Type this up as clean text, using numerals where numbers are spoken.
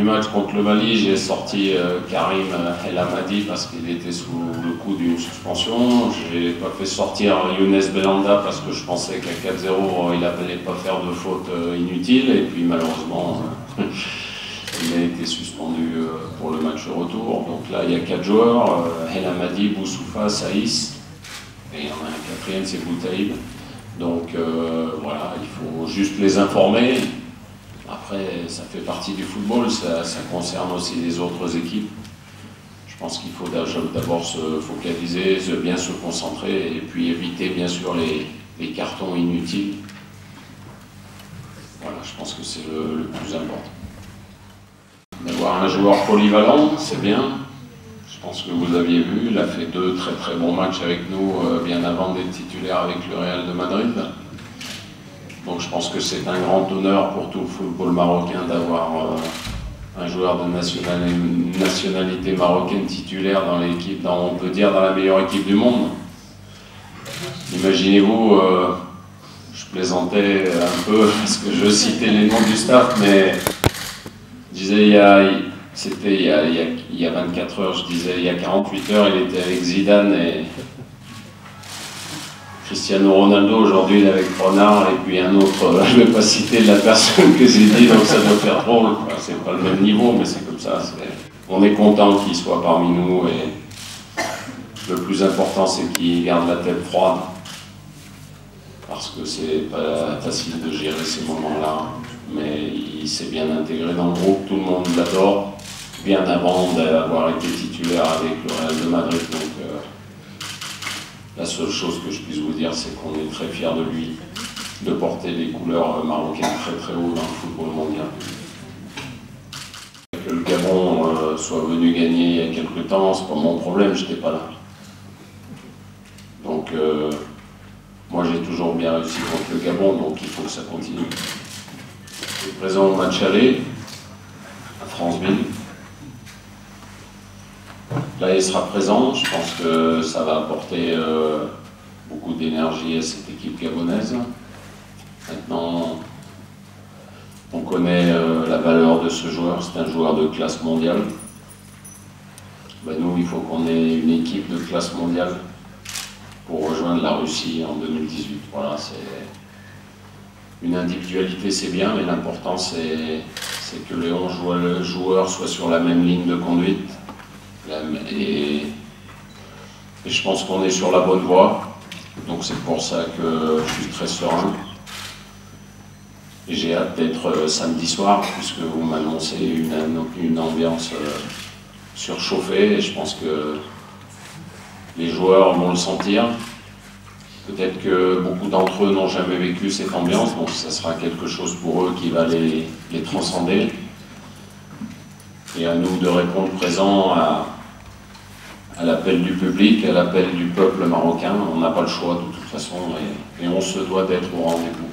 du match contre le Mali, j'ai sorti Karim El Amadi parce qu'il était sous le coup d'une suspension. J'ai pas fait sortir Younes Belhanda parce que je pensais qu'à 4-0, il n'allait pas faire de faute inutile. Et puis malheureusement, il a été suspendu pour le match retour. Donc là, il y a 4 joueurs, El Amadi, Boussoufa, Saïs. Et il y en a un quatrième, c'est Boutaïb. Donc voilà, il faut juste les informer. Après, ça fait partie du football, ça concerne aussi les autres équipes. Je pense qu'il faut d'abord se focaliser, bien se concentrer et puis éviter bien sûr les cartons inutiles. Voilà, je pense que c'est le plus important. D'avoir un joueur polyvalent, c'est bien. Je pense que vous aviez vu, il a fait 2 très très bons matchs avec nous bien avant d'être titulaire avec le Real de Madrid. Donc je pense que c'est un grand honneur pour tout le football marocain d'avoir un joueur de nationalité marocaine titulaire dans l'équipe, on peut dire dans la meilleure équipe du monde. Imaginez-vous, je plaisantais un peu parce que je citais les noms du staff, mais je disais il y a 24 heures, je disais il y a 48 heures, il était avec Zidane et Cristiano Ronaldo. Aujourd'hui il est avec Renard et puis un autre, je ne vais pas citer la personne que j'ai dit, donc ça doit faire drôle. C'est pas le même niveau, mais c'est comme ça. On est content qu'il soit parmi nous et le plus important c'est qu'il garde la tête froide parce que c'est pas facile de gérer ces moments-là, mais il s'est bien intégré dans le groupe, tout le monde l'adore, bien avant d'avoir été titulaire avec le Real de Madrid. Donc, la seule chose que je puisse vous dire, c'est qu'on est très fiers de lui, de porter les couleurs marocaines très très haut dans le football mondial. Que le Gabon soit venu gagner il y a quelques temps, c'est pas mon problème, j'étais pas là. Donc moi j'ai toujours bien réussi contre le Gabon, donc il faut que ça continue. Je suis présent au match aller à Franceville. Là, il sera présent, je pense que ça va apporter beaucoup d'énergie à cette équipe gabonaise. Maintenant, on connaît la valeur de ce joueur, c'est un joueur de classe mondiale. Ben, nous, il faut qu'on ait une équipe de classe mondiale pour rejoindre la Russie en 2018. Voilà, c'est une individualité, c'est bien, mais l'important, c'est que les 11 joueurs soient sur la même ligne de conduite. Et je pense qu'on est sur la bonne voie, donc c'est pour ça que je suis très serein. Et j'ai hâte d'être samedi soir, puisque vous m'annoncez une ambiance surchauffée, et je pense que les joueurs vont le sentir. Peut-être que beaucoup d'entre eux n'ont jamais vécu cette ambiance, donc ça sera quelque chose pour eux qui va les transcender. Et à nous de répondre présent à l'appel du public, à l'appel du peuple marocain. On n'a pas le choix de toute façon et on se doit d'être au rendez-vous.